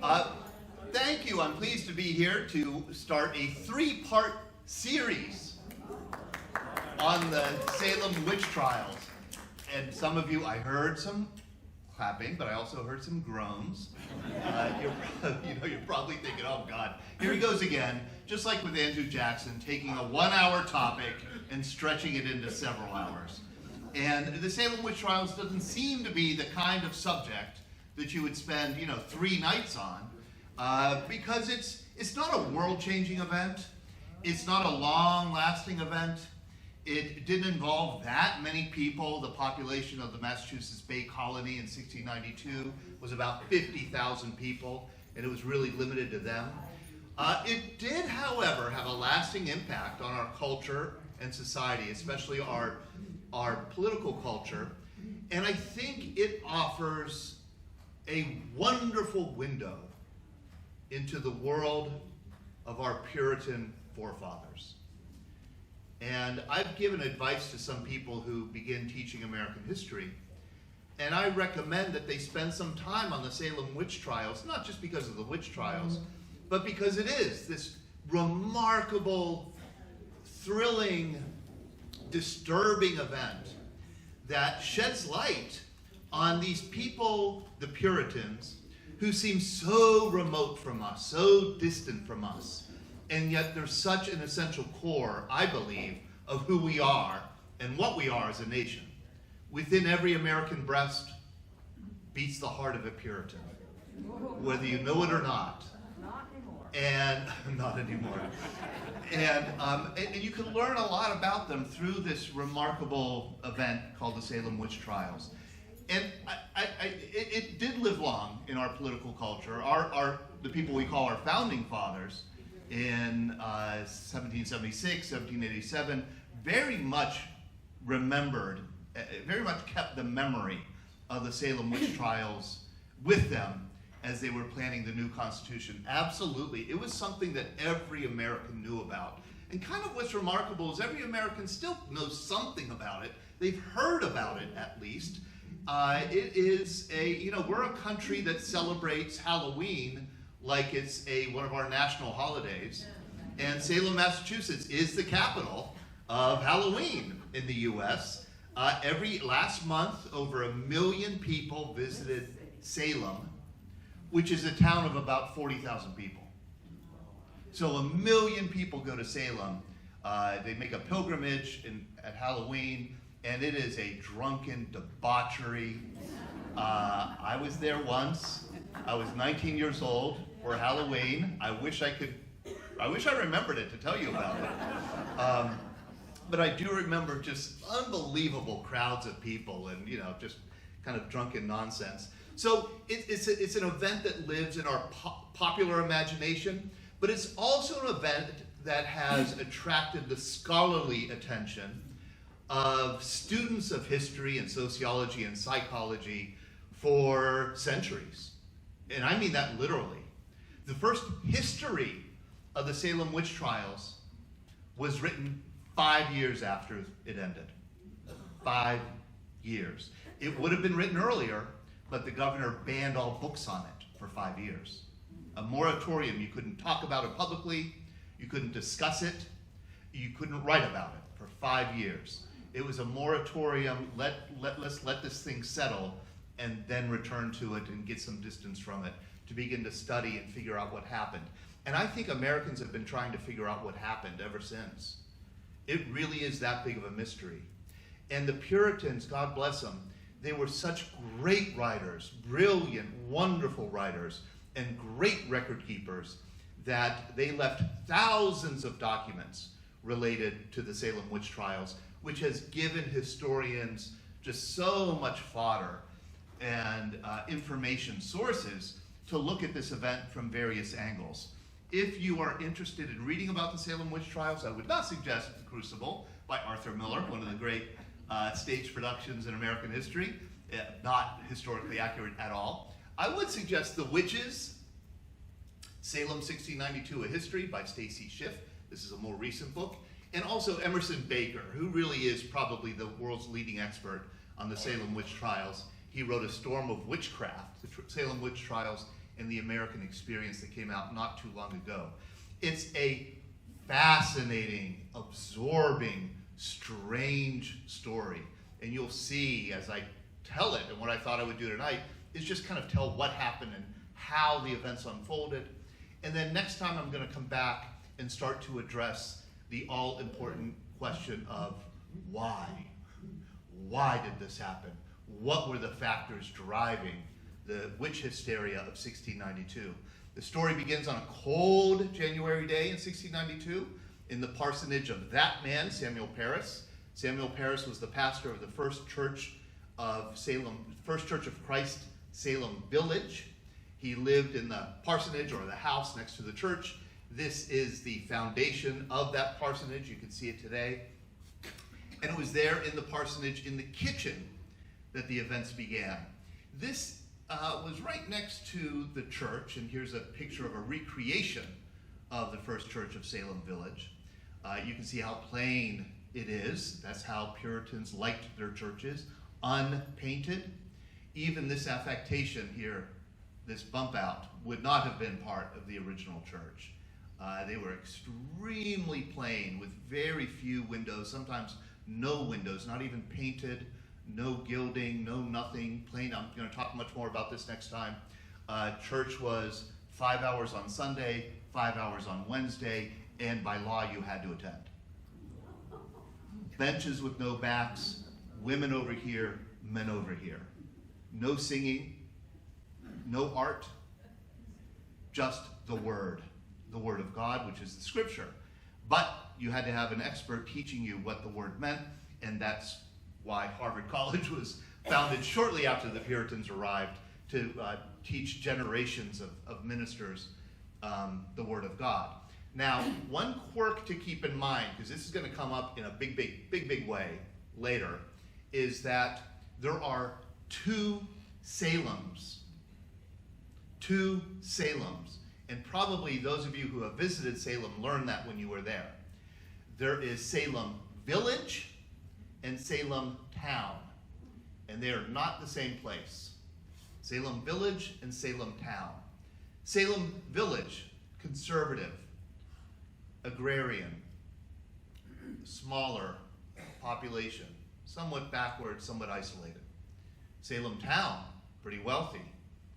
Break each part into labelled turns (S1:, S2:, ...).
S1: Uh, Thank you. I'm pleased to be here to start a three-part series on the Salem witch trials. And some of you, I heard some clapping, but I also heard some groans. You're probably thinking, oh God, here he goes again. Just like with Andrew Jackson, taking a 1-hour topic and stretching it into several hours. And the Salem witch trials doesn't seem to be the kind of subject that you would spend, 3 nights on, because it's not a world-changing event. It's not a long-lasting event. It didn't involve that many people. The population of the Massachusetts Bay Colony in 1692 was about 50,000 people, and it was really limited to them. It did, however, have a lasting impact on our culture and society, especially our political culture, and I think it offers a wonderful window into the world of our Puritan forefathers. And I've given advice to some people who begin teaching American history, and I recommend that they spend some time on the Salem witch trials, not just because of the witch trials, but because it is this remarkable, thrilling, disturbing event that sheds light on these people, the Puritans, who seem so remote from us, so distant from us, and yet they're such an essential core, I believe, of who we are and what we are as a nation. Within every American breast beats the heart of a Puritan, whether you know it or not.
S2: Not anymore.
S1: And not anymore. And you can learn a lot about them through this remarkable event called the Salem witch trials. And it did live long in our political culture. The people we call our founding fathers in 1776, 1787, very much remembered, very much kept the memory of the Salem witch trials with them as they were planning the new Constitution. Absolutely, it was something that every American knew about. And kind of what's remarkable is every American still knows something about it. They've heard about it at least. It is we're a country that celebrates Halloween like it's one of our national holidays. And Salem, Massachusetts is the capital of Halloween in the US. Last month, over 1 million people visited Salem, which is a town of about 40,000 people. So 1 million people go to Salem. They make a pilgrimage at Halloween, and it is a drunken debauchery. I was there once. I was 19 years old for Halloween. I wish I remembered it to tell you about it. But I do remember just unbelievable crowds of people and, just kind of drunken nonsense. So it's an event that lives in our popular imagination, but it's also an event that has attracted the scholarly attention of students of history and sociology and psychology for centuries. And I mean that literally. The first history of the Salem witch trials was written 5 years after it ended. 5 years. It would have been written earlier, but the governor banned all books on it for 5 years. A moratorium. You couldn't talk about it publicly, you couldn't discuss it, you couldn't write about it for 5 years. It was a moratorium, let's let this thing settle and then return to it and get some distance from it to begin to study and figure out what happened. And I think Americans have been trying to figure out what happened ever since. It really is that big of a mystery. And the Puritans, God bless them, they were such great writers, brilliant, wonderful writers, and great record keepers that they left thousands of documents related to the Salem witch trials, which has given historians just so much fodder and information sources to look at this event from various angles. If you are interested in reading about the Salem witch trials, I would not suggest The Crucible by Arthur Miller, one of the great stage productions in American history, not historically accurate at all. I would suggest The Witches, Salem 1692, A History by Stacy Schiff. This is a more recent book. And also Emerson Baker, who really is probably the world's leading expert on the Salem witch trials. He wrote A Storm of Witchcraft, the Salem witch trials and the American Experience that came out not too long ago. It's a fascinating, absorbing, strange story. And you'll see as I tell it, and what I thought I would do tonight is just kind of tell what happened and how the events unfolded. And then next time I'm going to come back and start to address the all-important question of why. Why did this happen? What were the factors driving the witch hysteria of 1692? The story begins on a cold January day in 1692 in the parsonage of that man, Samuel Parris. Samuel Parris was the pastor of the First Church of Salem, First Church of Christ, Salem Village. He lived in the parsonage, or the house next to the church. This is the foundation of that parsonage. You can see it today. And it was there in the parsonage, in the kitchen, that the events began. This was right next to the church, and here's a picture of a recreation of the First Church of Salem Village. You can see how plain it is. That's how Puritans liked their churches, unpainted. Even this affectation here, this bump out, would not have been part of the original church. They were extremely plain with very few windows, sometimes no windows, not even painted, no gilding, no nothing, plain. I'm going to talk much more about this next time. Church was 5 hours on Sunday, 5 hours on Wednesday, and by law you had to attend. Benches with no backs, women over here, men over here. No singing, no art, just the Word of God, which is the Scripture. But you had to have an expert teaching you what the Word meant, and that's why Harvard College was founded shortly after the Puritans arrived to teach generations of ministers the Word of God. Now, one quirk to keep in mind, because this is going to come up in a big way later, is that there are two Salems. Two Salems. And probably those of you who have visited Salem learned that when you were there. There is Salem Village and Salem Town. And they are not the same place. Salem Village and Salem Town. Salem Village, conservative, agrarian, smaller population, somewhat backward, somewhat isolated. Salem Town, pretty wealthy,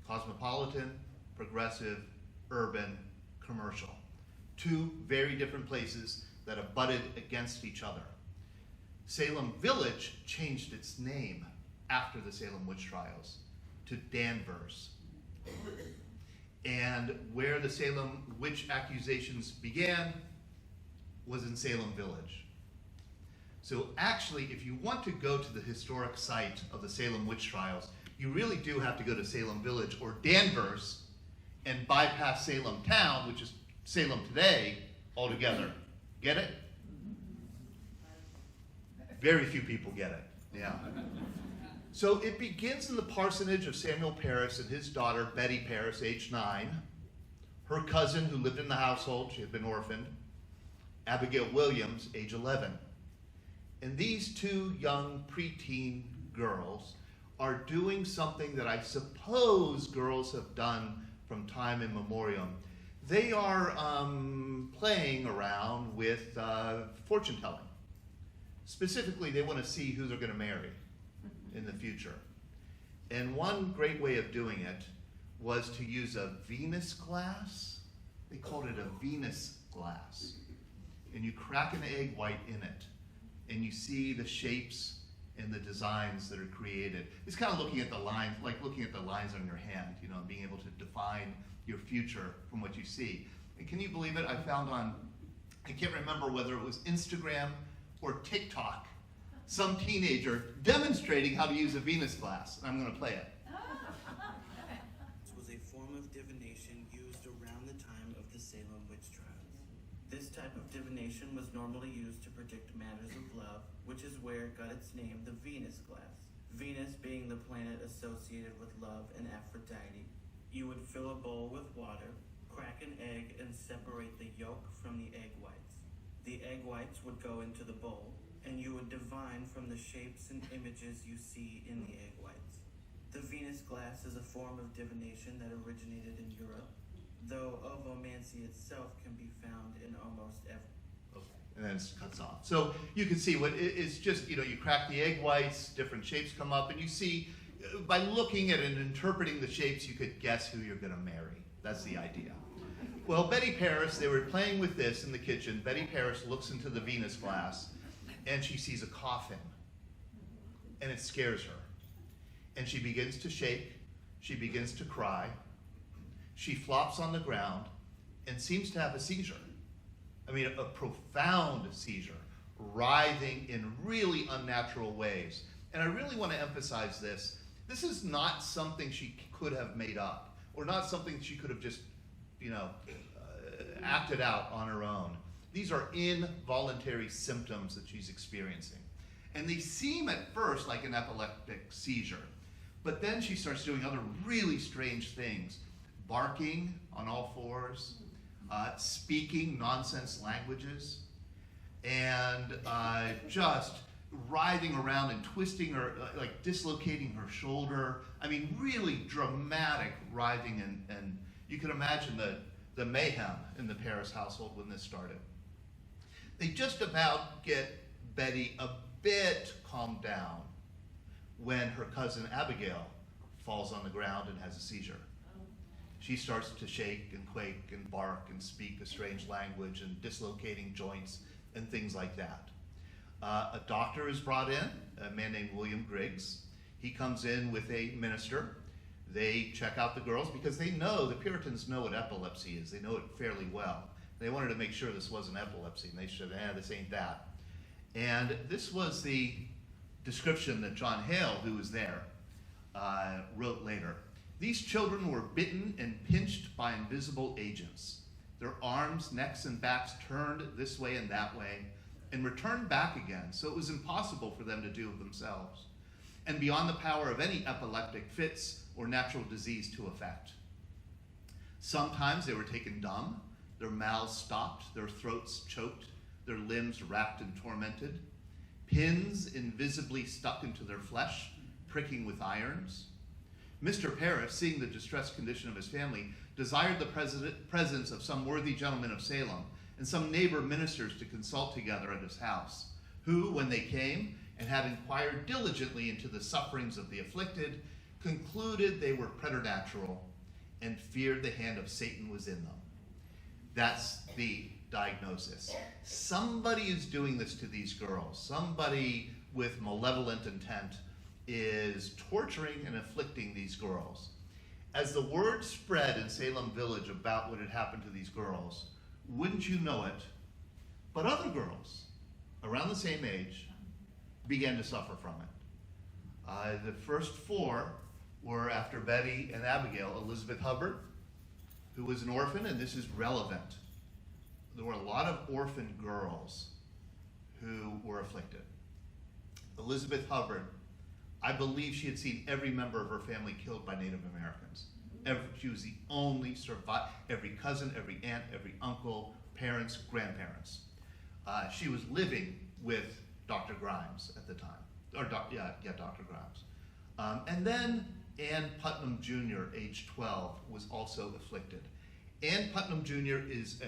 S1: cosmopolitan, progressive, urban, commercial. Two very different places that abutted against each other. Salem Village changed its name after the Salem witch trials to Danvers. And where the Salem witch accusations began was in Salem Village. So actually, if you want to go to the historic site of the Salem witch trials, you really do have to go to Salem Village or Danvers and bypass Salem Town, which is Salem today, altogether. Get it? Very few people get it, yeah. So it begins in the parsonage of Samuel Parris and his daughter, Betty Parris, age 9, her cousin who lived in the household, she had been orphaned, Abigail Williams, age 11. And these two young preteen girls are doing something that I suppose girls have done from time immemorial. They are playing around with fortune telling. Specifically, they want to see who they're going to marry in the future. And one great way of doing it was to use a Venus glass. They called it a Venus glass. And you crack an egg white in it, and you see the shapes and the designs that are created. It's kind of looking at the lines, like looking at the lines on your hand, you know, being able to define your future from what you see. And can you believe it? I found on, I can't remember whether it was Instagram or TikTok, some teenager demonstrating how to use a Venus glass. And I'm going to play it.
S2: This was a form of divination used around the time of the Salem witch trials. This type of divination was normally used to predict matters of love, which is where it got its name, the Venus glass. Venus being the planet associated with love and Aphrodite. You would fill a bowl with water, crack an egg, and separate the yolk from the egg whites. The egg whites would go into the bowl, and you would divine from the shapes and images you see in the egg whites. The Venus Venus glass is a form of divination that originated in Europe, though ovomancy itself can be found in almost every.
S1: Okay. And then it cuts off. So you can see it's just, you crack the egg whites, different shapes come up, and you see, by looking at and interpreting the shapes, you could guess who you're going to marry. That's the idea. Well, Betty Paris, they were playing with this in the kitchen. Betty Paris looks into the Venus glass, and she sees a coffin, and it scares her. And she begins to shake, she begins to cry, she flops on the ground, and seems to have a seizure. I mean, a profound seizure, writhing in really unnatural ways. And I really want to emphasize this. This is not something she could have made up, or not something she could have just, acted out on her own. These are involuntary symptoms that she's experiencing. And they seem at first like an epileptic seizure. But then she starts doing other really strange things. Barking on all fours, speaking nonsense languages, and just writhing around and twisting her, like dislocating her shoulder. I mean, really dramatic writhing, and you can imagine the mayhem in the Paris household when this started. They just about get Betty a bit calmed down when her cousin Abigail falls on the ground and has a seizure. She starts to shake and quake and bark and speak a strange language and dislocating joints and things like that. A doctor is brought in, a man named William Griggs. He comes in with a minister. They check out the girls because they know, the Puritans know what epilepsy is. They know it fairly well. They wanted to make sure this wasn't epilepsy, and they said, this ain't that. And this was the description that John Hale, who was there, wrote later. These children were bitten and pinched by invisible agents. Their arms, necks, and backs turned this way and that way, and returned back again, so it was impossible for them to do it themselves, and beyond the power of any epileptic fits or natural disease to effect. Sometimes they were taken dumb, their mouths stopped, their throats choked, their limbs racked and tormented, pins invisibly stuck into their flesh, pricking with irons. Mr. Paris, seeing the distressed condition of his family, desired the presence of some worthy gentlemen of Salem and some neighbor ministers to consult together at his house, who, when they came and had inquired diligently into the sufferings of the afflicted, concluded they were preternatural and feared the hand of Satan was in them. That's the diagnosis. Somebody is doing this to these girls. Somebody with malevolent intent is torturing and afflicting these girls. As the word spread in Salem village about what had happened to these girls, wouldn't you know it, but other girls around the same age began to suffer from it. The first four were, after Betty and Abigail, Elizabeth Hubbard, who was an orphan, and this is relevant. There were a lot of orphan girls who were afflicted. Elizabeth Hubbard, I believe she had seen every member of her family killed by Native Americans. She was the only survivor. Every cousin, every aunt, every uncle, parents, grandparents. She was living with Dr. Grimes at the time, Dr. Grimes. And then Ann Putnam Jr., age 12, was also afflicted. Ann Putnam Jr. is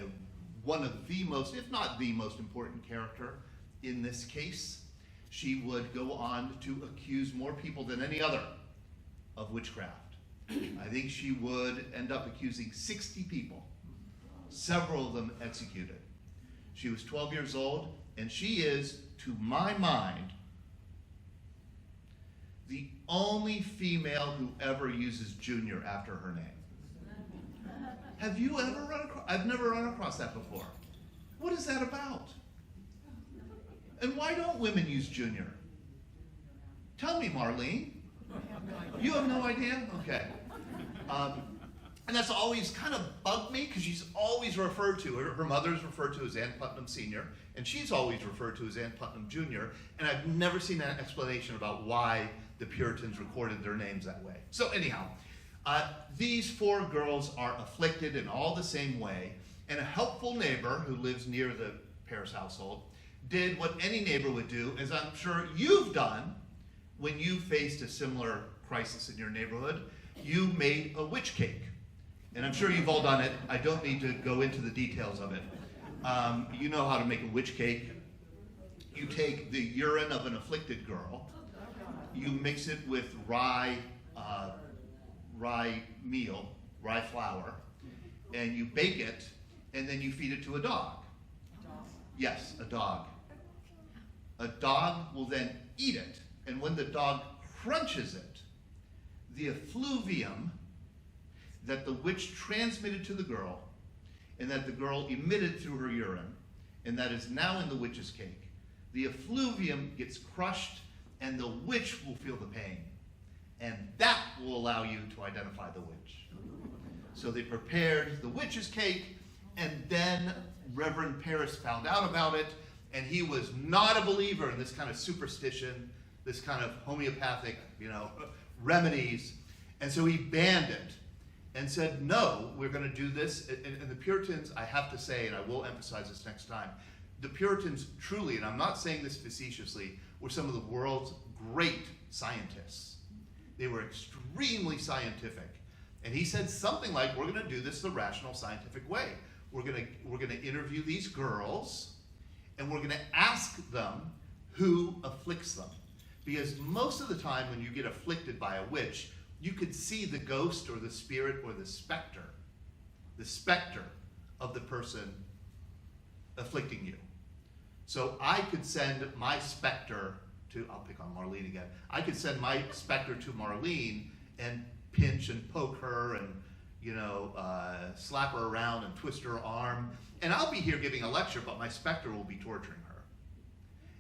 S1: one of the most, if not the most important character in this case. She would go on to accuse more people than any other of witchcraft. I think she would end up accusing 60 people, several of them executed. She was 12 years old, and she is, to my mind, the only female who ever uses Junior after her name. Have you ever run across? I've never run across that before. What is that about? And why don't women use Junior? Tell me, Marlene. You have no idea? Okay. And that's always kind of bugged me because she's always referred to, her mother's referred to as Ann Putnam Sr., and she's always referred to as Ann Putnam Jr., and I've never seen an explanation about why the Puritans recorded their names that way. So anyhow, these four girls are afflicted in all the same way, and a helpful neighbor who lives near the Paris household did what any neighbor would do, as I'm sure you've done when you faced a similar crisis in your neighborhood, you made a witch cake. And I'm sure you've all done it. I don't need to go into the details of it. You know how to make a witch cake. You take the urine of an afflicted girl, you mix it with rye meal, rye flour, and you bake it, and then you feed it to a dog. Yes, a dog. A dog will then eat it, and when the dog crunches it, the effluvium that the witch transmitted to the girl, and that the girl emitted through her urine, and that is now in the witch's cake, the effluvium gets crushed, and the witch will feel the pain. And that will allow you to identify the witch. So they prepared the witch's cake, and then Reverend Parris found out about it, and he was not a believer in this kind of superstition, this kind of homeopathic, remedies. And so he banned it and said, no, we're going to do this. And the Puritans, I have to say, and I will emphasize this next time, the Puritans truly, and I'm not saying this facetiously, were some of the world's great scientists. They were extremely scientific. And he said something like, we're going to do this the rational scientific way. We're going to interview these girls, and we're going to ask them who afflicts them. Because most of the time when you get afflicted by a witch, you could see the ghost or the spirit or the specter of the person afflicting you. So I could send my specter to, I'll pick on Marlene again, I could send my specter to Marlene and pinch and poke her and, slap her around and twist her arm. And I'll be here giving a lecture, but my specter will be torturing her.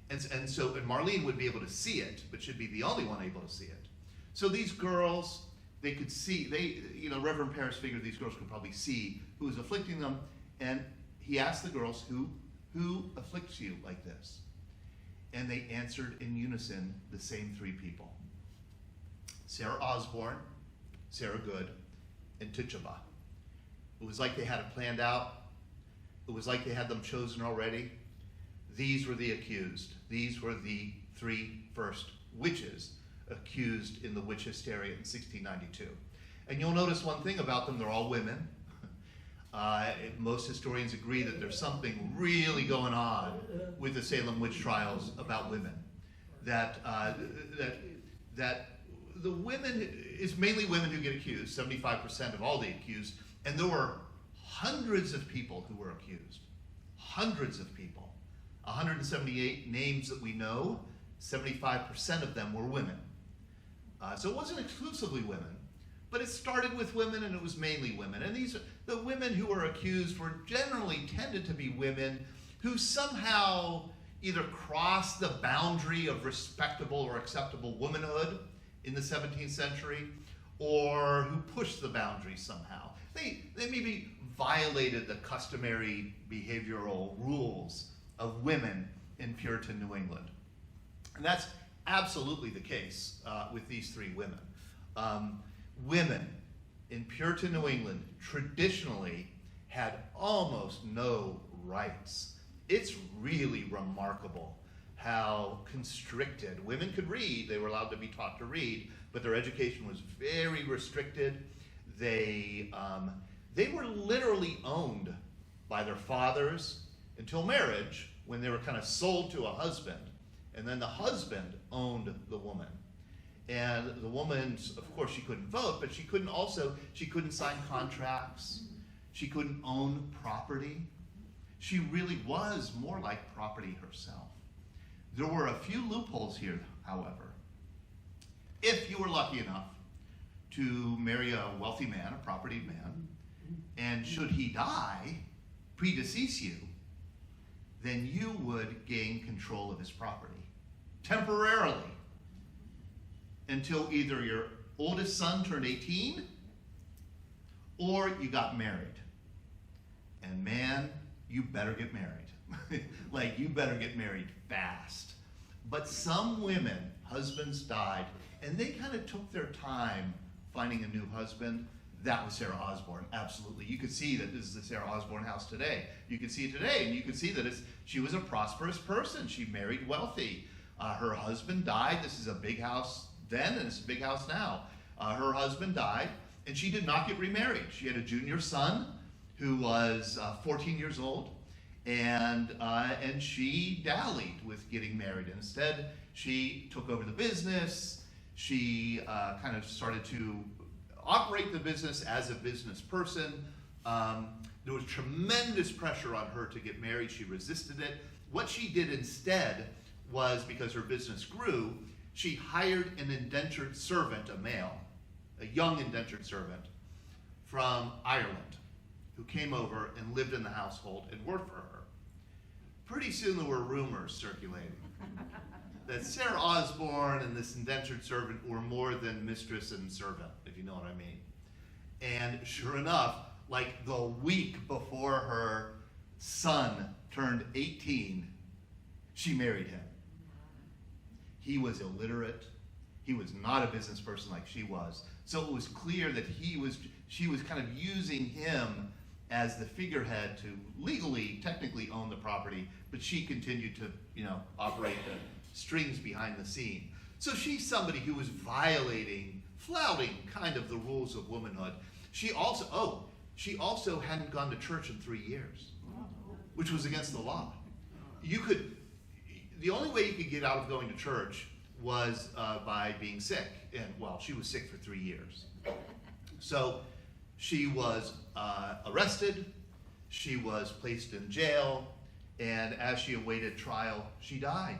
S1: And Marlene would be able to see it, but should be the only one able to see it. So these girls, they could see, Reverend Parris figured these girls could probably see who was afflicting them. And he asked the girls, who afflicts you like this? And they answered in unison the same three people. Sarah Osborne, Sarah Good, and Tituba. It was like they had it planned out. It was like they had them chosen already. These were the accused. These were the three first witches accused in the witch hysteria in 1692. And you'll notice one thing about them, they're all women. Most historians agree that there's something really going on with the Salem witch trials about women. That the women, it's mainly women who get accused, 75% of all the accused, and there were hundreds of people who were accused. Hundreds of people. 178 names that we know, 75% of them were women. So it wasn't exclusively women, but it started with women and it was mainly women. And the women who were accused were generally tended to be women who somehow either crossed the boundary of respectable or acceptable womanhood in the 17th century, or who pushed the boundaries somehow. They maybe violated the customary behavioral rules of women in Puritan New England. And that's absolutely the case with these three women. Women in Puritan New England traditionally had almost no rights. It's really remarkable how constricted women could read. They were allowed to be taught to read, but their education was very restricted. They were literally owned by their fathers until marriage, when they were kind of sold to a husband, and then the husband owned the woman. And the woman, of course, she couldn't vote, but she couldn't sign contracts. She couldn't own property. She really was more like property herself. There were a few loopholes here, however. If you were lucky enough to marry a wealthy man, a propertied man, and should he die, predecease you, then you would gain control of his property temporarily until either your oldest son turned 18 or you got married. And man, you better get married. Like, you better get married fast. But some women, husbands died, and they kind of took their time finding a new husband. That was Sarah Osborne, absolutely. You could see that this is the Sarah Osborne house today. You could see it today, and you could see that she was a prosperous person. She married wealthy. Her husband died. This is a big house then, and it's a big house now. Her husband died, and she did not get remarried. She had a junior son who was 14 years old, and she dallied with getting married. Instead, she took over the business. She kind of started to operate the business as a business person. There was tremendous pressure on her to get married. She resisted it. What she did instead was, because her business grew, she hired an indentured servant, a male, a young indentured servant from Ireland, who came over and lived in the household and worked for her. Pretty soon there were rumors circulating that Sarah Osborne and this indentured servant were more than mistress and servant, if you know what I mean. And sure enough, like the week before her son turned 18, she married him. He was illiterate. He was not a business person like she was. So it was clear that she was kind of using him as the figurehead to legally, technically own the property, but she continued to, operate the strings behind the scene. So she's somebody who was flouting kind of the rules of womanhood. She also hadn't gone to church in 3 years, which was against the law. The only way you could get out of going to church was by being sick. And she was sick for 3 years. So she was arrested, she was placed in jail, and as she awaited trial, she died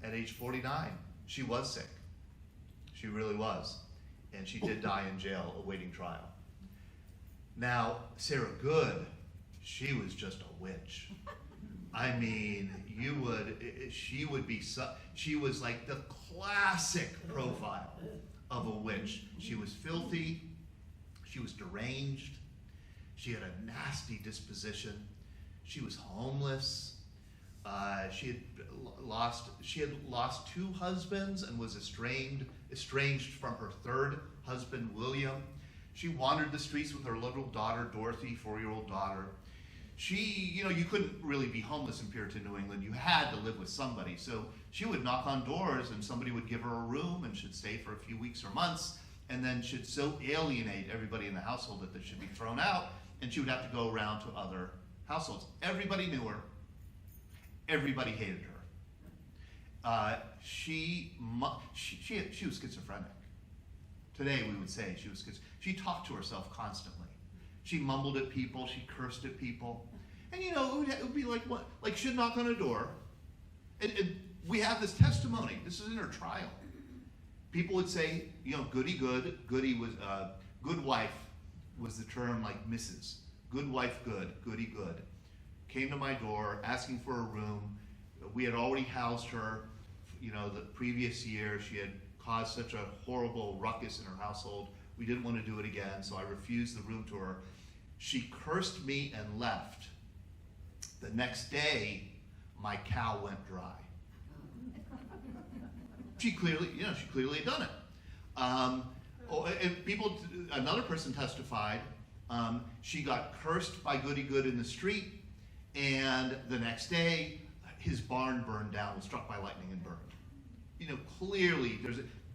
S1: at age 49. She was sick. She really was. And she did die in jail awaiting trial. Now, Sarah Good, she was just a witch. I mean, she was like the classic profile of a witch. She was filthy, she was deranged, she had a nasty disposition, she was homeless, she had lost 2 husbands and was estranged from her 3rd husband, William. She wandered the streets with her little daughter, Dorothy, 4-year-old daughter. You couldn't really be homeless in Puritan New England. You had to live with somebody. So she would knock on doors and somebody would give her a room and should stay for a few weeks or months, and then should so alienate everybody in the household that they should be thrown out, and she would have to go around to other households. Everybody knew her. Everybody hated her. She was schizophrenic. Today we would say she was schizophrenic. She talked to herself constantly. She mumbled at people, she cursed at people. And it would be like what? Like she'd knock on a door, and we have this testimony. This is in her trial. People would say, goody good. Goody was, good wife was the term, like Mrs. Good wife good, goody good. Came to my door asking for a room. We had already housed her, the previous year. She had caused such a horrible ruckus in her household. We didn't want to do it again, so I refused the room to her. She cursed me and left. The next day, my cow went dry. She clearly had done it. Another person testified, she got cursed by Goody Good in the street, and the next day, his barn burned down, was struck by lightning and burned. Clearly,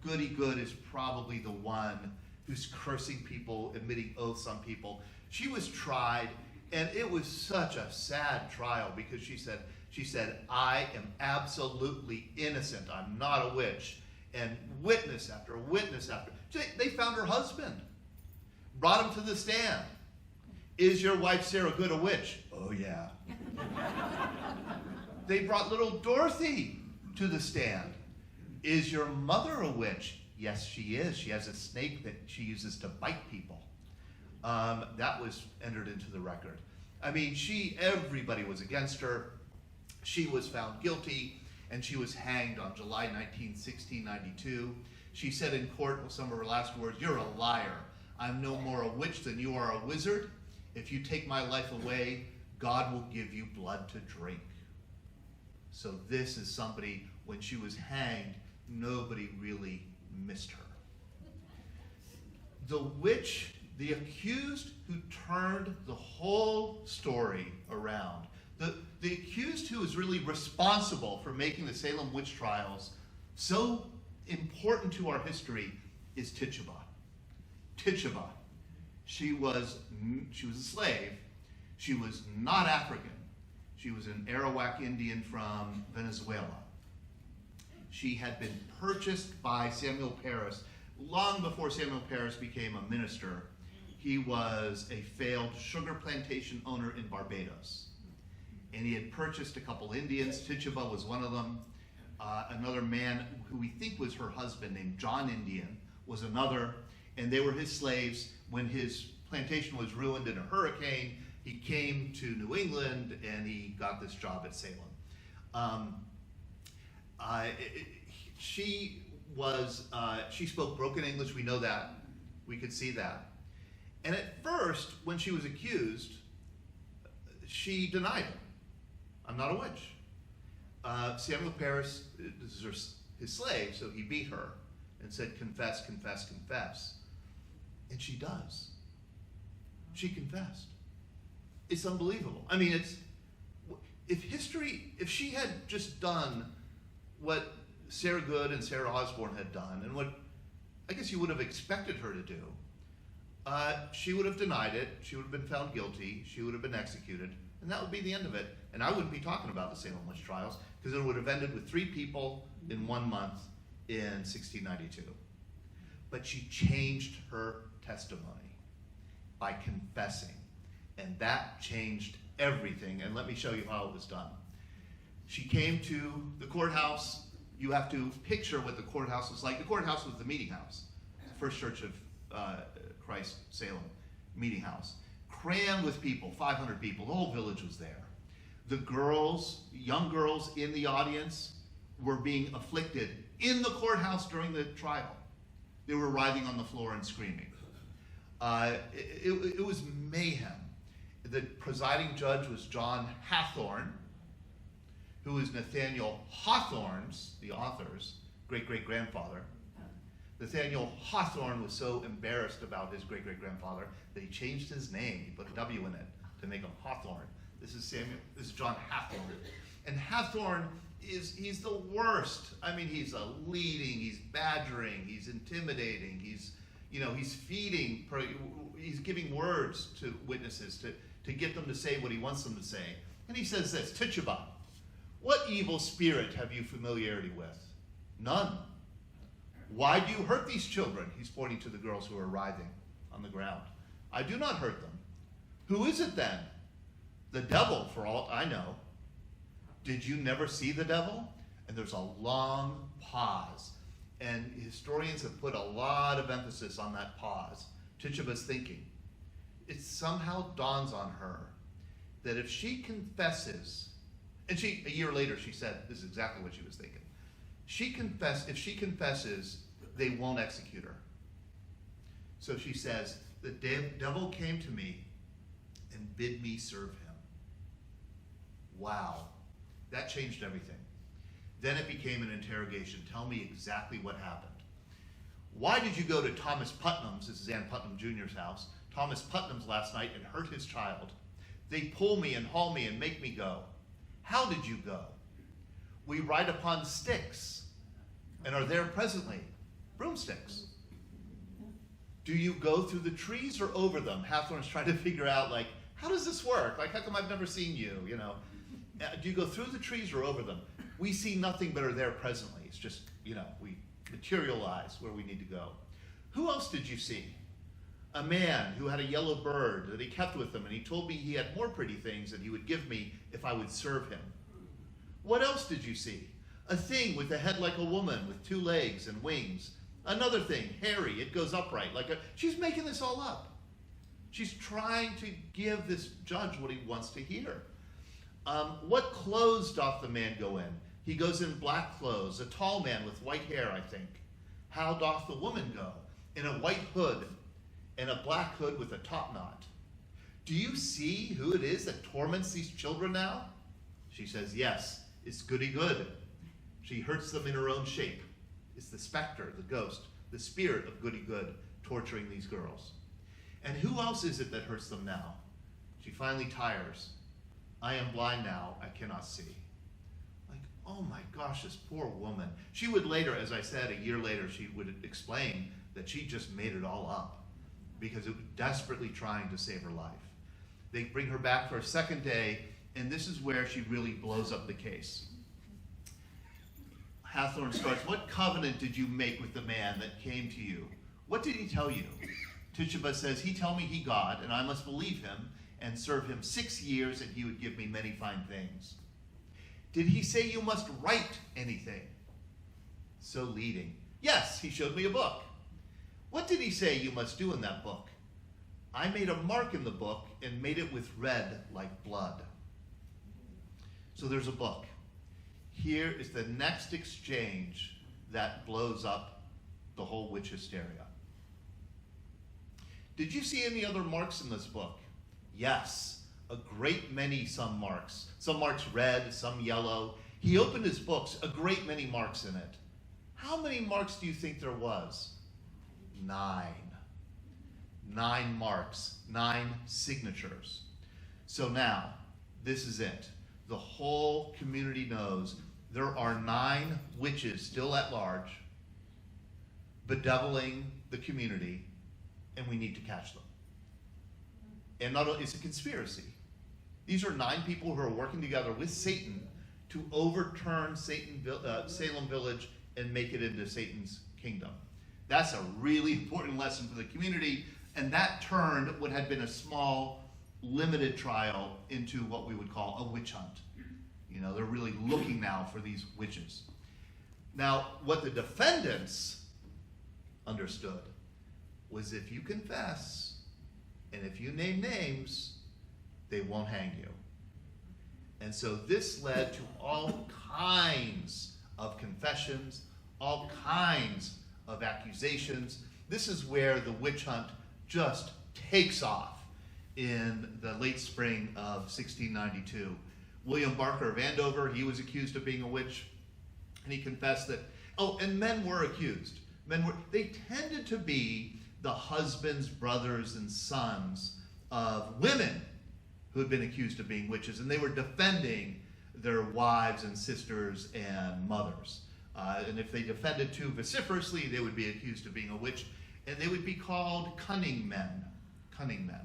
S1: Goody Good is probably the one who's cursing people, admitting oaths on people. She was tried, and it was such a sad trial because she said, I am absolutely innocent. I'm not a witch. And witness after witness after. They found her husband, brought him to the stand. Is your wife Sarah Good a witch? Oh, yeah. They brought little Dorothy to the stand. Is your mother a witch? Yes, she is. She has a snake that she uses to bite people. That was entered into the record. I mean, everybody was against her. She was found guilty, and she was hanged on July 19, 1692. She said in court, with some of her last words, "You're a liar. I'm no more a witch than you are a wizard. If you take my life away, God will give you blood to drink." So this is somebody, when she was hanged, nobody really missed her. The witch, the accused who turned the whole story around, The accused who is really responsible for making the Salem witch trials so important to our history is Tituba. Tituba. She was a slave. She was not African. She was an Arawak Indian from Venezuela. She had been purchased by Samuel Parris long before Samuel Parris became a minister. He was a failed sugar plantation owner in Barbados. And he had purchased a couple Indians. Tituba was one of them. Another man who we think was her husband named John Indian was another. And they were his slaves. When his plantation was ruined in a hurricane, he came to New England and he got this job at Salem. She spoke broken English, we know that. We could see that. And at first, when she was accused, she denied it. I'm not a witch. Samuel Parris is his slave, so he beat her and said, confess, confess, confess. And she does. She confessed. It's unbelievable. I mean, if she had just done what Sarah Good and Sarah Osborne had done, and what I guess you would have expected her to do, she would have denied it, she would have been found guilty, she would have been executed, and that would be the end of it. And I wouldn't be talking about the Salem witch trials, because it would have ended with 3 people in 1 month in 1692. But she changed her testimony by confessing, and that changed everything. And let me show you how it was done. She came to the courthouse. You have to picture what the courthouse was like. The courthouse was the meeting house, the First Church of Christ, Salem meeting house. Crammed with people, 500 people, the whole village was there. The girls, young girls in the audience were being afflicted in the courthouse during the trial. They were writhing on the floor and screaming. It was mayhem. The presiding judge was John Hathorne, who is Nathaniel Hawthorne's, the author's, great-great-grandfather. Nathaniel Hawthorne was so embarrassed about his great-great-grandfather that he changed his name. He put a W in it to make him Hawthorne. This is John Hathorne. And Hathorne he's the worst. I mean, he's leading, he's badgering, he's intimidating, he's feeding, he's giving words to witnesses to get them to say what he wants them to say. And he says this, Tituba, what evil spirit have you familiarity with? None. Why do you hurt these children? He's pointing to the girls who are writhing on the ground. I do not hurt them. Who is it then? The devil, for all I know. Did you never see the devil? And there's a long pause. And historians have put a lot of emphasis on that pause. Tituba's thinking. It somehow dawns on her that if she confesses, and a year later she said, this is exactly what she was thinking. If she confesses, they won't execute her. So she says, the devil came to me and bid me serve him. Wow. That changed everything. Then it became an interrogation. Tell me exactly what happened. Why did you go to Thomas Putnam's, this is Ann Putnam Jr.'s house, Thomas Putnam's last night and hurt his child? They pull me and haul me and make me go. How did you go? We ride upon sticks and are there presently, broomsticks. Do you go through the trees or over them? Hathorne's trying to figure out, how does this work? How come I've never seen you, Do you go through the trees or over them? We see nothing but are there presently. It's just, we materialize where we need to go. Who else did you see? A man who had a yellow bird that he kept with him, and he told me he had more pretty things that he would give me if I would serve him. What else did you see? A thing with a head like a woman with 2 legs and wings. Another thing, hairy, it goes upright. She's making this all up. She's trying to give this judge what he wants to hear. What clothes doth the man go in? He goes in black clothes, a tall man with white hair, I think. How doth the woman go? In a white hood, and a black hood with a top knot. Do you see who it is that torments these children now? She says, yes, it's Goody Good. She hurts them in her own shape. It's the specter, the ghost, the spirit of Goody Good torturing these girls. And who else is it that hurts them now? She finally tires. I am blind now, I cannot see. Like, oh my gosh, this poor woman. She would later, as I said, a year later, she would explain that she just made it all up because it was desperately trying to save her life. They bring her back for a second day, and this is where she really blows up the case. Hathorne starts, what covenant did you make with the man that came to you? What did he tell you? Tituba says, he told me he God, and I must believe him and serve him 6 years, and he would give me many fine things. Did he say you must write anything? So leading. Yes, he showed me a book. What did he say you must do in that book? I made a mark in the book and made it with red like blood. So there's a book. Here is the next exchange that blows up the whole witch hysteria. Did you see any other marks in this book? Yes, a great many some marks. Some marks red, some yellow. He opened his books, a great many marks in it. How many marks do you think there was? 9. 9 marks, 9 signatures. So now, this is it. The whole community knows there are 9 witches still at large, bedeviling the community, and we need to catch them. And not only, it's a conspiracy. These are 9 people who are working together with Satan to overturn Salem Village and make it into Satan's kingdom. That's a really important lesson for the community, and that turned what had been a small, limited trial into what we would call a witch hunt. You know, they're really looking now for these witches. Now, what the defendants understood was if you confess and if you name names, they won't hang you. And so this led to all kinds of confessions, all kinds of accusations. This is where the witch hunt just takes off in the late spring of 1692. William Barker of Andover, he was accused of being a witch, and he confessed that, and men were accused. They tended to be the husbands, brothers, and sons of women who had been accused of being witches, and they were defending their wives and sisters and mothers. And if they defended too vociferously, they would be accused of being a witch, and they would be called cunning men. Cunning men.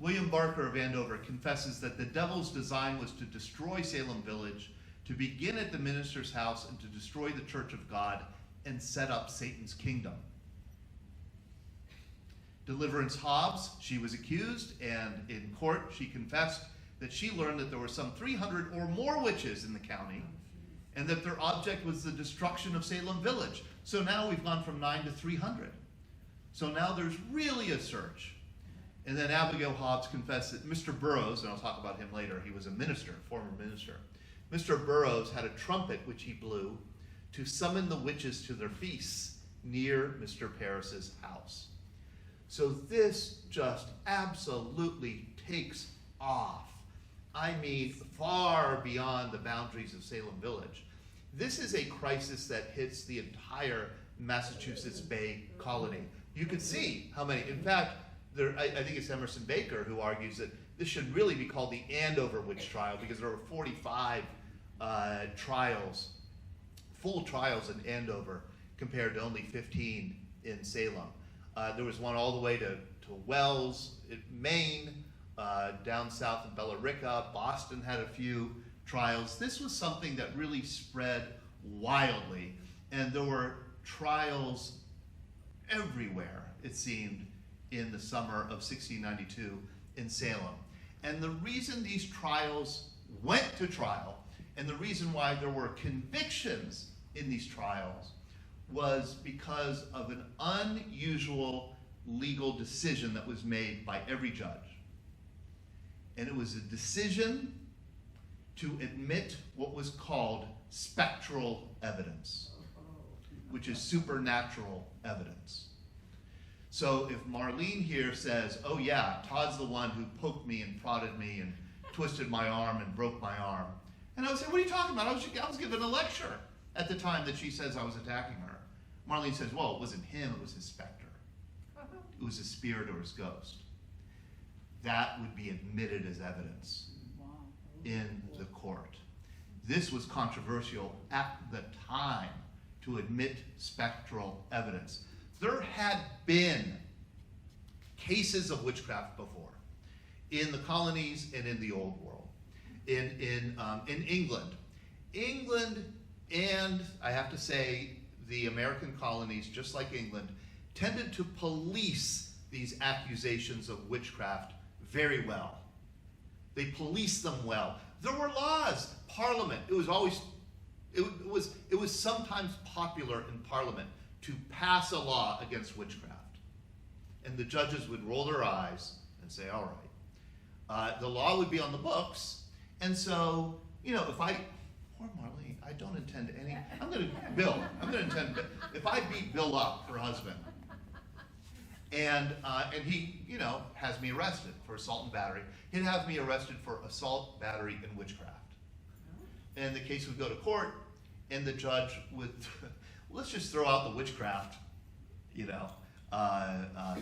S1: William Barker of Andover confesses that the devil's design was to destroy Salem Village, to begin at the minister's house, and to destroy the church of God and set up Satan's kingdom. Deliverance Hobbs, she was accused, and in court she confessed that she learned that there were some 300 or more witches in the county, and that their object was the destruction of Salem Village. So now we've gone from 9 to 300. So now there's really a search. And then Abigail Hobbs confessed that Mr. Burroughs, and I'll talk about him later, he was a minister, former minister. Mr. Burroughs had a trumpet which he blew to summon the witches to their feasts near Mr. Parris's house. So this just absolutely takes off. I mean, far beyond the boundaries of Salem Village. This is a crisis that hits the entire Massachusetts Bay Colony. You can see how many, in fact, I think it's Emerson Baker who argues that this should really be called the Andover witch trial because there were 45 trials, full trials in Andover compared to only 15 in Salem. There was one all the way to Wells, Maine, down south in Billerica. Boston had a few trials. This was something that really spread wildly, and there were trials everywhere, it seemed, in the summer of 1692 in Salem. And the reason these trials went to trial, and the reason why there were convictions in these trials, was because of an unusual legal decision that was made by every judge. And it was a decision to admit what was called spectral evidence, which is supernatural evidence. So if Marlene here says, oh yeah, Todd's the one who poked me and prodded me and twisted my arm and broke my arm. And I would say, what are you talking about? I was giving a lecture at the time that she says I was attacking her. Marlene says, well, it wasn't him, it was his specter. It was his spirit or his ghost. That would be admitted as evidence.
S3: Wow.
S1: in the court. This was controversial at the time to admit spectral evidence. There had been cases of witchcraft before in the colonies and in the old world. In England. England and, I have to say, the American colonies, just like England, tended to police these accusations of witchcraft very well. They policed them well. There were laws. Parliament, it was sometimes popular in Parliament to pass a law against witchcraft. And the judges would roll their eyes and say, all right. The law would be on the books. And so, if poor Marlene, I don't intend any, if I beat Bill up, her husband, and he, has me arrested for assault and battery, he'd have me arrested for assault, battery, and witchcraft. And the case would go to court, and the judge would, let's just throw out the witchcraft,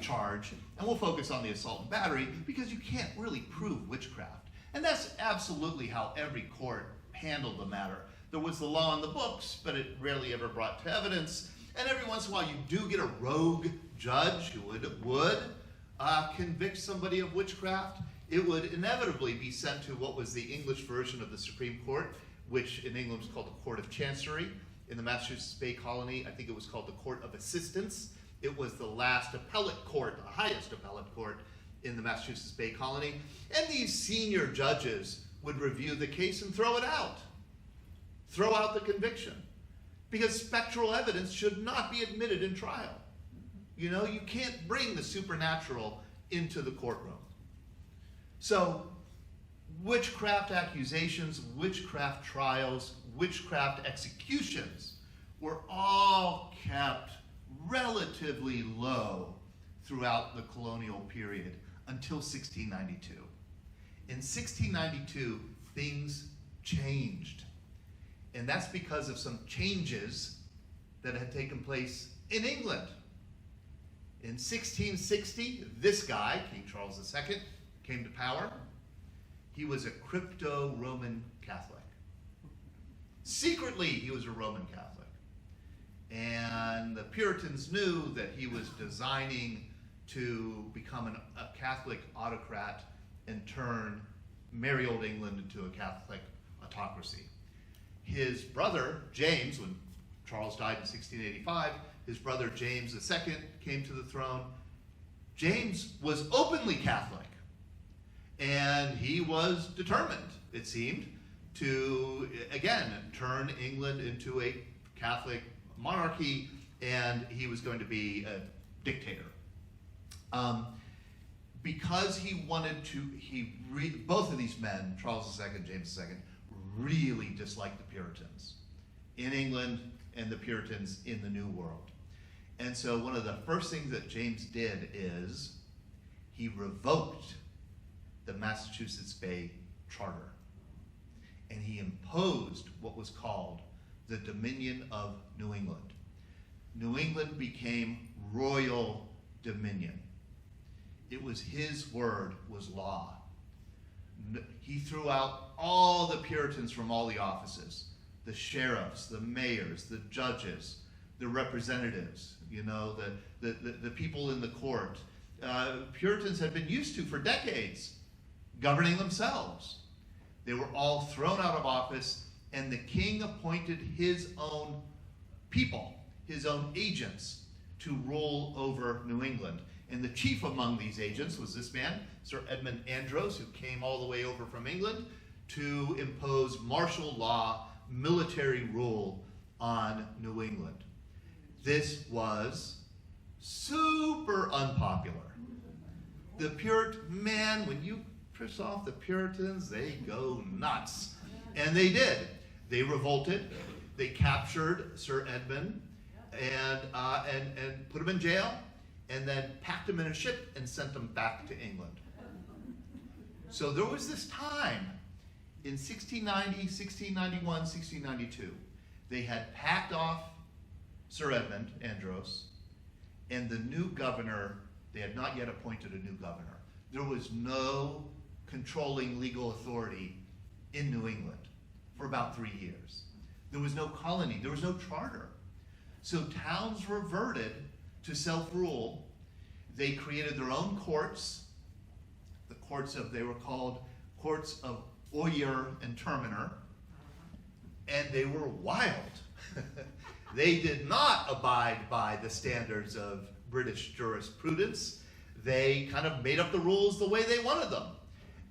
S1: charge, and we'll focus on the assault and battery, because you can't really prove witchcraft. And that's absolutely how every court handled the matter. There was the law in the books, but it rarely ever brought to evidence. And every once in a while, you do get a rogue judge who would convict somebody of witchcraft. It would inevitably be sent to what was the English version of the Supreme Court, which in England was called the Court of Chancery. In the Massachusetts Bay Colony, I think it was called the Court of Assistance. It was the last appellate court, the highest appellate court in the Massachusetts Bay Colony. And these senior judges would review the case and throw it out. Throw out the conviction. Because spectral evidence should not be admitted in trial. You can't bring the supernatural into the courtroom. So, witchcraft accusations, witchcraft trials, witchcraft executions were all kept relatively low throughout the colonial period until 1692. In 1692, things changed. And that's because of some changes that had taken place in England. In 1660, this guy, King Charles II, came to power. He was a crypto-Roman Catholic. Secretly, he was a Roman Catholic. And the Puritans knew that he was designing to become a Catholic autocrat and turn merry old England into a Catholic autocracy. His brother, James, when Charles died in 1685, his brother James II came to the throne. James was openly Catholic, and he was determined, it seemed, to, again, turn England into a Catholic monarchy, and he was going to be a dictator. Because he wanted to, both of these men, Charles II and James II, really disliked the Puritans in England and the Puritans in the New World. And so one of the first things that James did is he revoked the Massachusetts Bay Charter. And he imposed what was called the Dominion of New England. New England became royal dominion. It was his word was law. He threw out all the Puritans from all the offices, the sheriffs, the mayors, the judges, the representatives, the people in the court. Puritans had been used to for decades governing themselves. They were all thrown out of office, and the king appointed his own people, his own agents, to rule over New England. And the chief among these agents was this man, Sir Edmund Andros, who came all the way over from England to impose martial law, military rule on New England. This was super unpopular. The when you piss off the Puritans, they go nuts. And they did. They revolted. They captured Sir Edmund and put him in jail, and then packed him in a ship and sent him back to England. So there was this time in 1690, 1691, 1692, they had packed off Sir Edmund Andros, and the new governor, they had not yet appointed a new governor. There was no controlling legal authority in New England for about 3 years. There was no colony, there was no charter. So towns reverted to self-rule. They created their own courts. They were called courts of Oyer and Terminer, and they were wild. They did not abide by the standards of British jurisprudence. They kind of made up the rules the way they wanted them.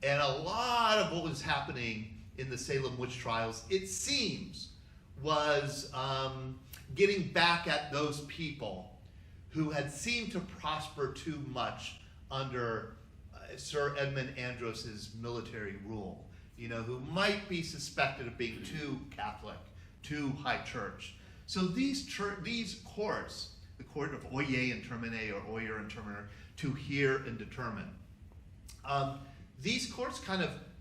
S1: And a lot of what was happening in the Salem witch trials, it seems, was getting back at those people who had seemed to prosper too much under Sir Edmund Andros's military rule, who might be suspected of being too Catholic, too high church. So these courts, the court of Oyer and Terminer, or Oyer and Terminer, to hear and determine, these courts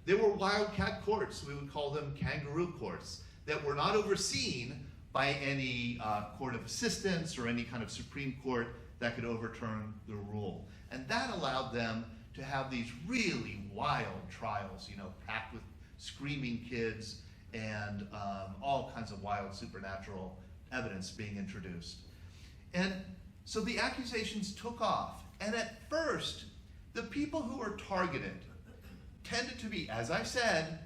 S1: they were wildcat courts. We would call them kangaroo courts that were not overseen by any court of assistance or any kind of Supreme Court that could overturn the rule. And that allowed them to have these really wild trials, packed with screaming kids and all kinds of wild supernatural evidence being introduced. And so the accusations took off. And at first, the people who were targeted tended to be, as I said,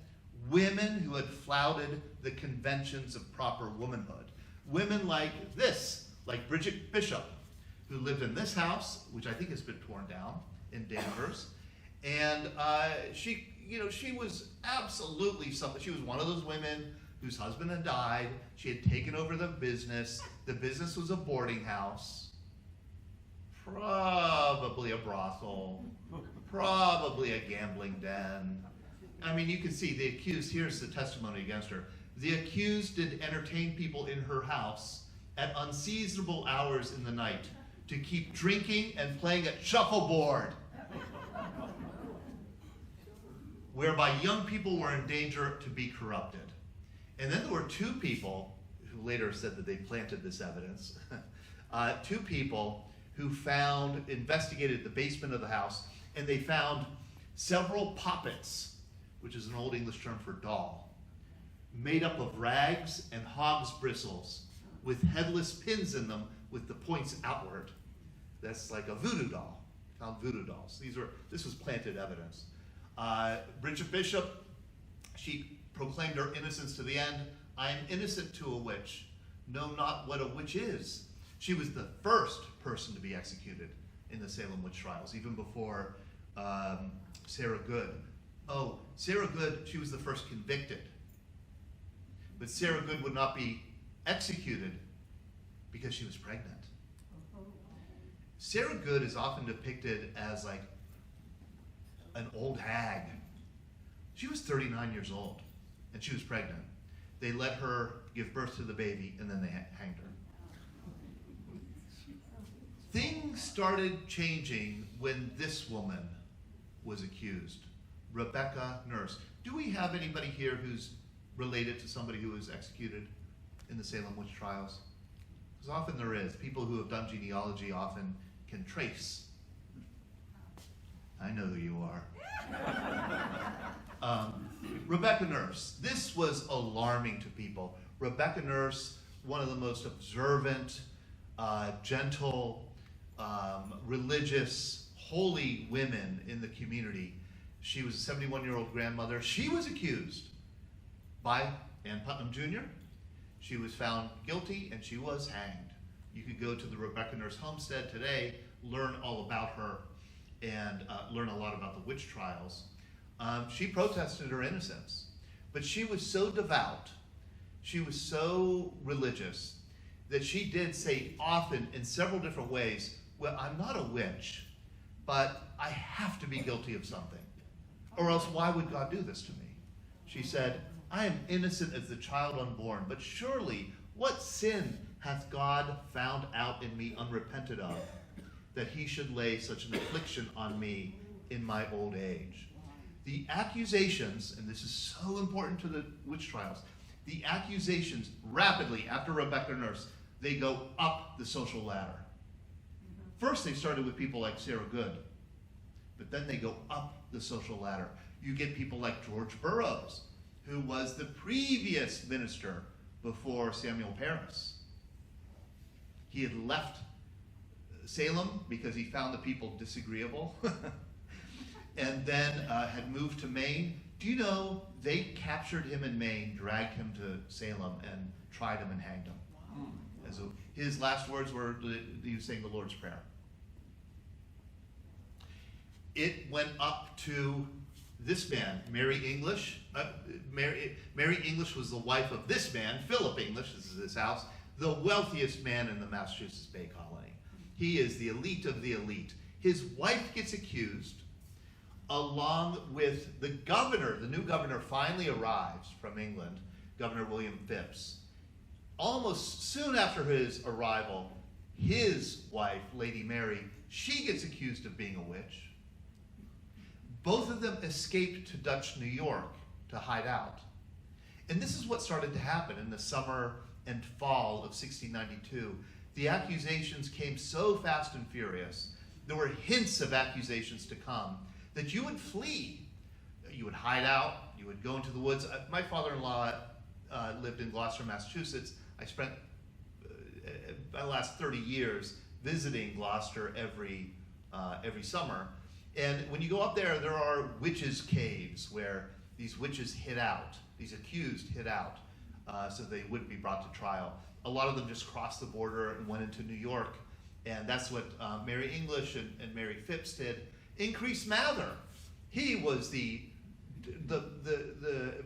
S1: women who had flouted the conventions of proper womanhood. Women like this, like Bridget Bishop, who lived in this house, which I think has been torn down in Danvers. And she was absolutely something. She was one of those women whose husband had died. She had taken over the business. The business was a boarding house, probably a brothel, probably a gambling den. I mean, you can see the accused, here's the testimony against her. The accused did entertain people in her house at unseasonable hours in the night to keep drinking and playing at shuffleboard, whereby young people were in danger to be corrupted. And then there were two people who later said that they planted this evidence, two people who investigated the basement of the house, and they found several poppets, which is an Old English term for doll, made up of rags and hog's bristles with headless pins in them with the points outward. That's like a voodoo doll. Found voodoo dolls. This was planted evidence. Bridget Bishop, she proclaimed her innocence to the end. I am innocent to a witch. Know not what a witch is. She was the first person to be executed in the Salem witch trials, even before Sarah Good. Oh, Sarah Good, she was the first convicted. But Sarah Good would not be executed because she was pregnant. Sarah Good is often depicted as like an old hag. She was 39 years old and she was pregnant. They let her give birth to the baby and then they hanged her. Things started changing when this woman was accused, Rebecca Nurse. Do we have anybody here who's related to somebody who was executed in the Salem witch trials? Because often there is. People who have done genealogy often can trace. I know who you are. Rebecca Nurse. This was alarming to people. Rebecca Nurse, one of the most observant, gentle, religious, holy women in the community. She was a 71-year-old grandmother. She was accused by Ann Putnam Jr. She was found guilty and she was hanged. You could go to the Rebecca Nurse homestead today, learn all about her, and learn a lot about the witch trials. She protested her innocence, but she was so devout, she was so religious, that she did say often in several different ways, well, I'm not a witch, but I have to be guilty of something, or else why would God do this to me? She said, I am innocent as the child unborn, but surely what sin hath God found out in me unrepented of, that he should lay such an affliction on me in my old age? The accusations, and this is so important to the witch trials, the accusations rapidly, after Rebecca Nurse, they go up the social ladder. First they started with people like Sarah Good, but then they go up the social ladder. You get people like George Burroughs, who was the previous minister before Samuel Parris. He had left Salem because he found the people disagreeable, and then had moved to Maine. Do you know they captured him in Maine, dragged him to Salem, and tried him and hanged him? Wow. And so his last words were, he was saying the Lord's Prayer. It went up to this man, Mary English. Mary English was the wife of this man, Philip English. This is his house, the wealthiest man in the Massachusetts Bay Colony. He is the elite of the elite. His wife gets accused, along with the governor. The new governor finally arrives from England, Governor William Phips. Almost soon after his arrival, his wife, Lady Mary, she gets accused of being a witch. Both of them escaped to Dutch New York to hide out. And this is what started to happen in the summer and fall of 1692. The accusations came so fast and furious, there were hints of accusations to come, that you would flee. You would hide out, you would go into the woods. My father-in-law lived in Gloucester, Massachusetts. I spent my last 30 years visiting Gloucester every summer. And when you go up there, there are witches' caves where these witches hid out, these accused hid out, so they wouldn't be brought to trial. A lot of them just crossed the border and went into New York, and that's what Mary English and Mary Phips did. Increase Mather, he was the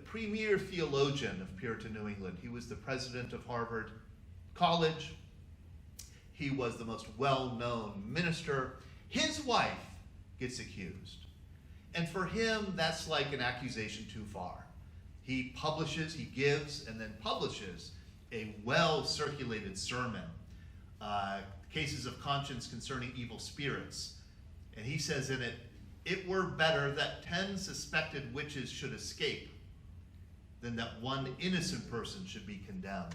S1: premier theologian of Puritan New England. He was the president of Harvard College. He was the most well-known minister. His wife gets accused. And for him, that's like an accusation too far. He publishes, he gives, and then publishes a well-circulated sermon, Cases of Conscience Concerning Evil Spirits. And he says in it, "It were better that 10 suspected witches should escape than that one innocent person should be condemned."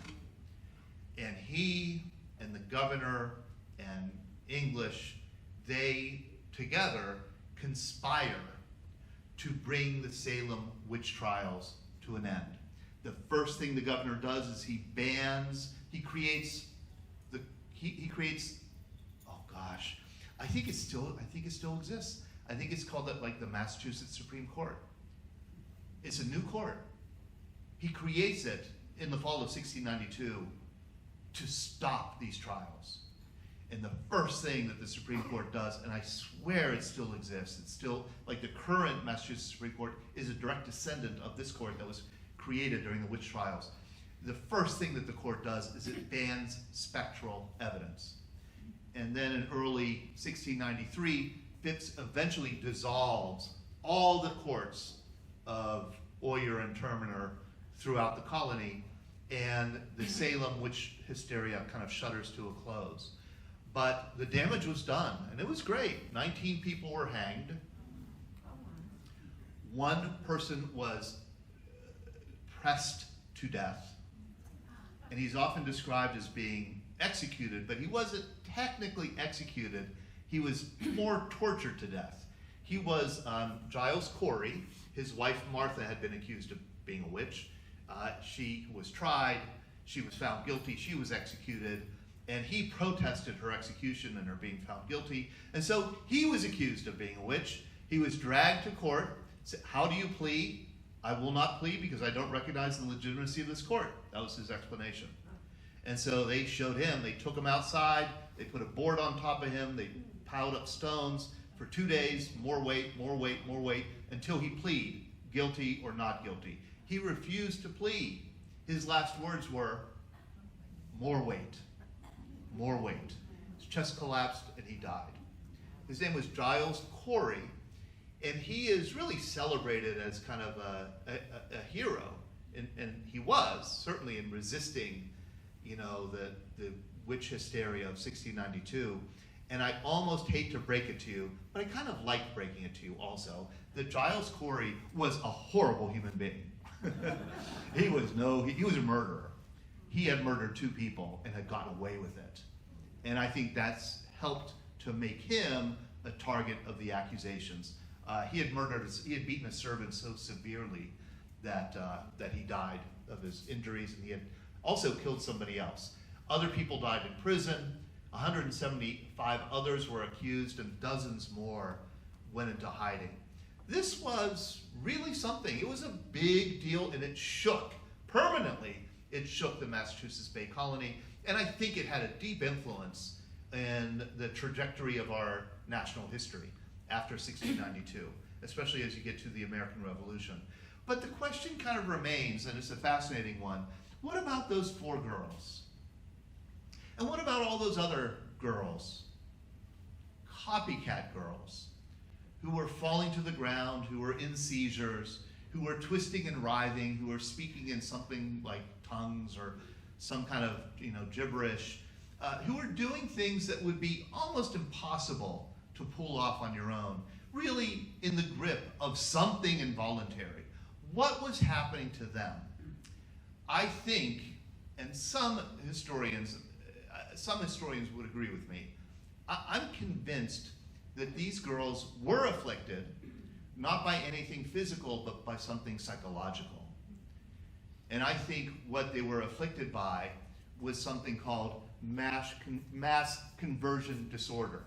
S1: And he and the governor and English, they together conspire to bring the Salem witch trials to an end. The first thing the governor does is he creates, oh gosh, I think it still exists. I think it's called like the Massachusetts Supreme Court. It's a new court. He creates it in the fall of 1692 to stop these trials. And the first thing that the Supreme Court does, and I swear it still exists, it's still, like the current Massachusetts Supreme Court is a direct descendant of this court that was created during the witch trials. The first thing that the court does is it bans spectral evidence. And then in early 1693, Phips eventually dissolves all the courts of Oyer and Terminer throughout the colony, and the Salem witch hysteria kind of shudders to a close. But the damage was done, and it was great. 19 people were hanged. One person was pressed to death, and he's often described as being executed, but he wasn't technically executed. He was more tortured to death. He was Giles Corey. His wife Martha had been accused of being a witch. She was tried. She was found guilty. She was executed. And he protested her execution and her being found guilty. And so he was accused of being a witch. He was dragged to court. Said, "How do you plead?" "I will not plead because I don't recognize the legitimacy of this court." That was his explanation. And so they showed him. They took him outside. They put a board on top of him. They piled up stones for 2 days, more weight, more weight, more weight, until he pleaded guilty or not guilty. He refused to plead. His last words were, "More weight. More weight." His chest collapsed and he died. His name was Giles Corey, and he is really celebrated as kind of a hero, and he was certainly in resisting, the witch hysteria of 1692. And I almost hate to break it to you, but I kind of like breaking it to you also, that Giles Corey was a horrible human being. He was a murderer. He had murdered 2 people and had gotten away with it. And I think that's helped to make him a target of the accusations. He had beaten a servant so severely that he died of his injuries, and he had also killed somebody else. Other people died in prison. 175 others were accused, and dozens more went into hiding. This was really something. It was a big deal, and it shook, permanently, it shook the Massachusetts Bay Colony, and I think it had a deep influence in the trajectory of our national history after 1692, especially as you get to the American Revolution. But the question kind of remains, and it's a fascinating one, what about those 4 girls? And what about all those other girls, copycat girls, who were falling to the ground, who were in seizures, who were twisting and writhing, who were speaking in something like tongues or some kind of gibberish, who were doing things that would be almost impossible to pull off on your own, really in the grip of something involuntary. What was happening to them? I think, and some historians would agree with me, I'm convinced that these girls were afflicted, not by anything physical, but by something psychological. And I think what they were afflicted by was something called mass conversion disorder.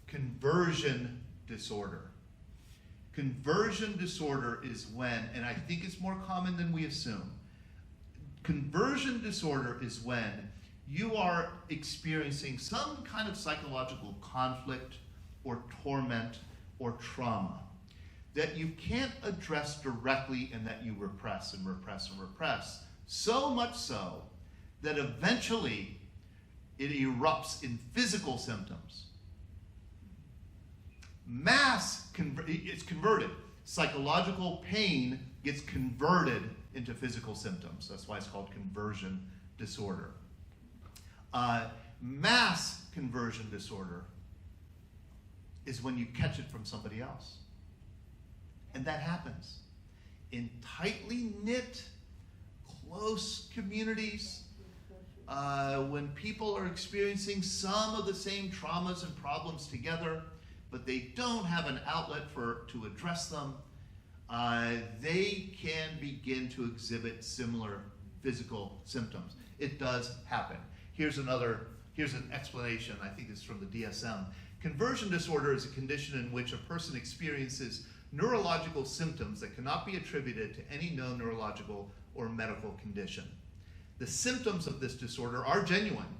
S1: Conversion disorder. Conversion disorder is when, and I think it's more common than we assume, conversion disorder is when you are experiencing some kind of psychological conflict or torment or trauma that you can't address directly and that you repress and repress and repress, so much so that eventually it erupts in physical symptoms. It's converted. Psychological pain gets converted into physical symptoms. That's why it's called conversion disorder. Mass conversion disorder is when you catch it from somebody else. And that happens in tightly knit, close communities, when people are experiencing some of the same traumas and problems together, but they don't have an outlet to address them, they can begin to exhibit similar physical symptoms. It does happen. Here's an explanation, I think it's from the DSM. Conversion disorder is a condition in which a person experiences neurological symptoms that cannot be attributed to any known neurological or medical condition. The symptoms of this disorder are genuine,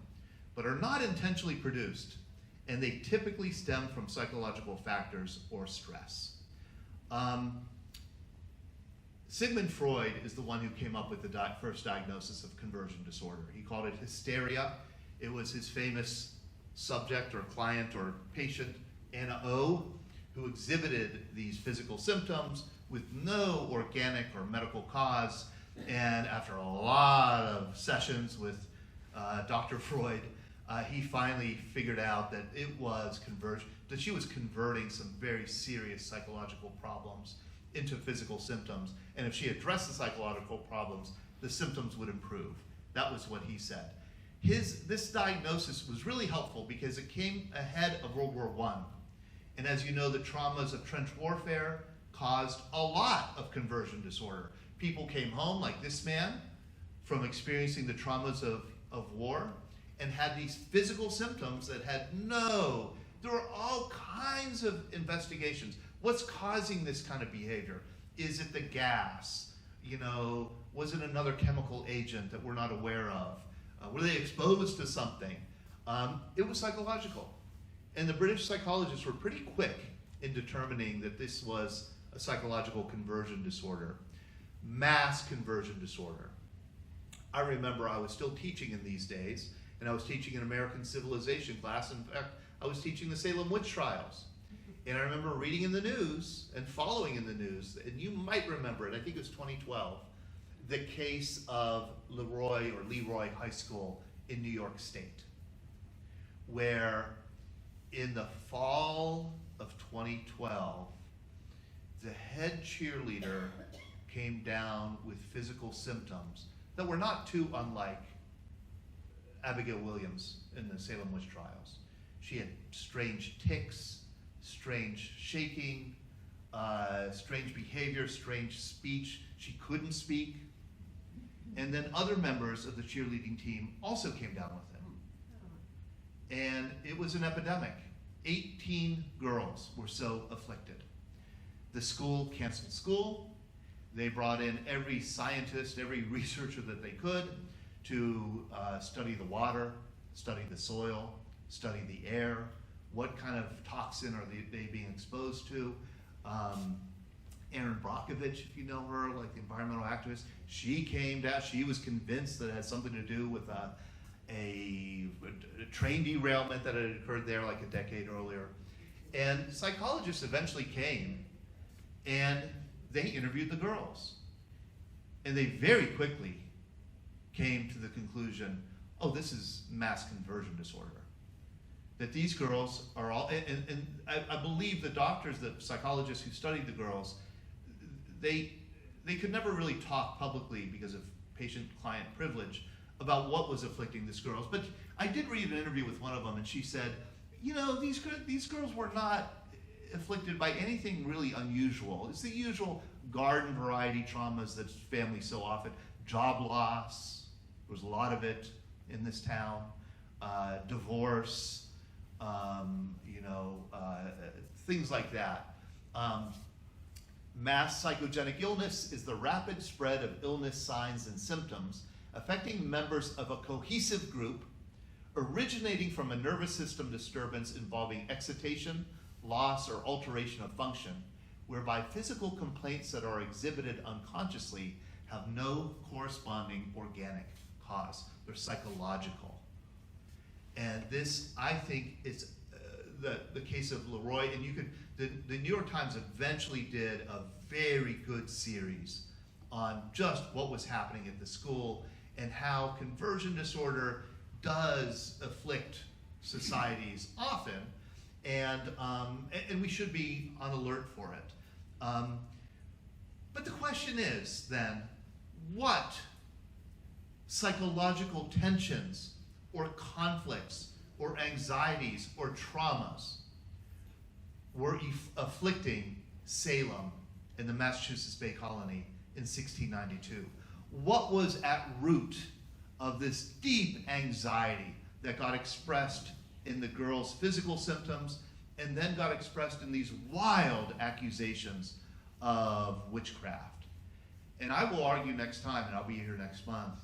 S1: but are not intentionally produced, and they typically stem from psychological factors or stress. Sigmund Freud is the one who came up with the first diagnosis of conversion disorder. He called it hysteria. It was his famous subject or client or patient, Anna O, who exhibited these physical symptoms with no organic or medical cause. And after a lot of sessions with Dr. Freud, he finally figured out that it was conversion, that she was converting some very serious psychological problems into physical symptoms. And if she addressed the psychological problems, the symptoms would improve. That was what he said. This diagnosis was really helpful because it came ahead of World War I. And as you know, the traumas of trench warfare caused a lot of conversion disorder. People came home, like this man, from experiencing the traumas of war and had these physical symptoms that had there were all kinds of investigations. What's causing this kind of behavior? Is it the gas? Was it another chemical agent that we're not aware of? Were they exposed to something? It was psychological. And the British psychologists were pretty quick in determining that this was a psychological conversion disorder, mass conversion disorder. I remember I was still teaching in these days, and I was teaching an American civilization class. In fact, I was teaching the Salem witch trials. And I remember reading in the news and following in the news, and you might remember it, I think it was 2012, the case of Leroy High School in New York State, where in the fall of 2012, the head cheerleader came down with physical symptoms that were not too unlike Abigail Williams in the Salem witch trials. She had strange tics, strange shaking, strange behavior, strange speech. She couldn't speak. And then other members of the cheerleading team also came down with it. And it was an epidemic. 18 girls were so afflicted. The school canceled school. They brought in every scientist, every researcher that they could to study the water, study the soil, study the air, what kind of toxin are they being exposed to. Erin Brockovich, if you know her, like the environmental activist, she came down, she was convinced that it had something to do with a train derailment that had occurred there like a decade earlier. And psychologists eventually came and they interviewed the girls. And they very quickly came to the conclusion, oh, this is mass conversion disorder. That these girls are all, and I believe the doctors, the psychologists who studied the girls, they could never really talk publicly because of patient-client privilege about what was afflicting these girls. But I did read an interview with one of them, and she said, you know, these girls were not afflicted by anything really unusual. It's the usual garden variety traumas that families so often, job loss, there was a lot of it in this town, divorce, things like that. Mass psychogenic illness is the rapid spread of illness signs and symptoms affecting members of a cohesive group, originating from a nervous system disturbance involving excitation, loss, or alteration of function, whereby physical complaints that are exhibited unconsciously have no corresponding organic cause. They're psychological. And this, I think, is the case of Leroy, and you could, the New York Times eventually did a very good series on just what was happening at the school and how conversion disorder does afflict societies often, and we should be on alert for it. But the question is then, what psychological tensions or conflicts or anxieties or traumas were afflicting Salem in the Massachusetts Bay Colony in 1692? What was at root of this deep anxiety that got expressed in the girls' physical symptoms and then got expressed in these wild accusations of witchcraft? And I will argue next time, and I'll be here next month,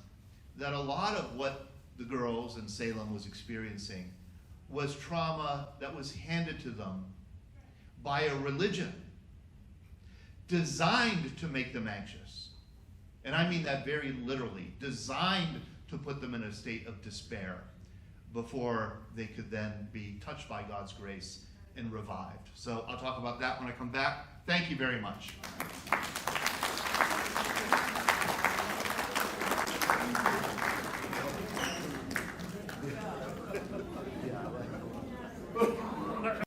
S1: that a lot of what the girls in Salem was experiencing was trauma that was handed to them by a religion designed to make them anxious. And I mean that very literally, designed to put them in a state of despair before they could then be touched by God's grace and revived. So I'll talk about that when I come back. Thank you very much.